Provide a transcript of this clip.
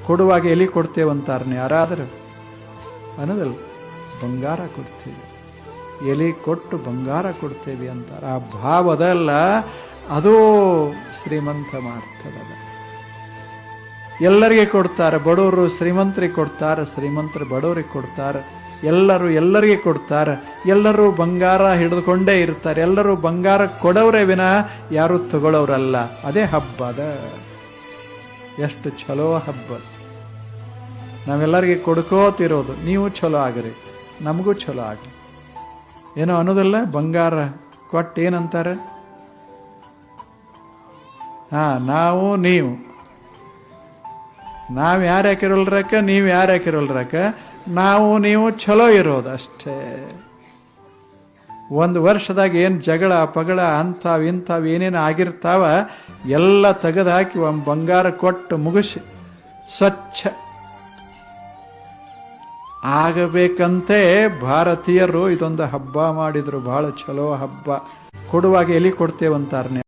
ಕೊಡುವಾಗ ಎಲಿ ಕೊಡ್ತೇವಂತಾರನೆ ಯಾರಾದರೂ ಅನ್ನೋದಲ್ಲ, ಬಂಗಾರ ಕೊಡ್ತೀವಿ, ಎಲಿ ಕೊಟ್ಟು ಬಂಗಾರ ಕೊಡ್ತೇವೆ ಅಂತಾರೆ. ಆ ಭಾವದಲ್ಲ, ಅದು ಶ್ರೀಮಂತ ಮಾಡ್ತದ. ಎಲ್ಲರಿಗೆ ಕೊಡ್ತಾರೆ, ಬಡವರು ಶ್ರೀಮಂತರಿಗೆ ಕೊಡ್ತಾರೆ, ಶ್ರೀಮಂತರು ಬಡವರಿಗೆ ಕೊಡ್ತಾರೆ, ಎಲ್ಲರೂ ಎಲ್ಲರಿಗೆ ಕೊಡ್ತಾರೆ, ಎಲ್ಲರೂ ಬಂಗಾರ ಹಿಡಿದುಕೊಂಡೇ ಇರ್ತಾರೆ, ಎಲ್ಲರೂ ಬಂಗಾರ ಕೊಡೋರೇ ವಿನ ಯಾರು ತಗೊಳ್ಳೋರಲ್ಲ. ಅದೇ ಹಬ್ಬದ ಎಷ್ಟು ಚಲೋ ಹಬ್ಬ. ನಾವೆಲ್ಲರಿಗೆ ಕೊಡ್ಕೋತಿರೋದು, ನೀವು ಚಲೋ ಆಗ್ರಿ, ನಮಗೂ ಚಲೋ ಆಗ್ರಿ. ಏನೋ ಅನ್ನೋದಿಲ್ಲ, ಬಂಗಾರ ಕೊಟ್ಟು ಏನಂತಾರೆ, ನಾವು ನೀವು ಯಾರು ಹಾಕಿರೋಲ್ರಕ್ಕ, ನೀವು ಯಾರು ಹಾಕಿರೋಲ್ರಕ್ಕ, ನಾವು ನೀವು ಚಲೋ ಇರೋದು ಅಷ್ಟೇ. ಒಂದು ವರ್ಷದಾಗ ಏನು ಜಗಳ ಪಗಳ ಅಂಥವು ಇಂಥವು ಏನೇನು ಆಗಿರ್ತಾವ ಎಲ್ಲ ತೆಗೆದು ಹಾಕಿ ಒಂದು ಬಂಗಾರ ಕೊಟ್ಟು ಮುಗಿಸಿ ಸ್ವಚ್ಛ ಆಗಬೇಕಂತೆ ಭಾರತೀಯರು ಇದೊಂದು ಹಬ್ಬ ಮಾಡಿದ್ರು. ಬಹಳ ಚಲೋ ಹಬ್ಬ. ಕೊಡುವಾಗ ಎಲಿ ಕೊಡ್ತೇವಂತಾರನೆ.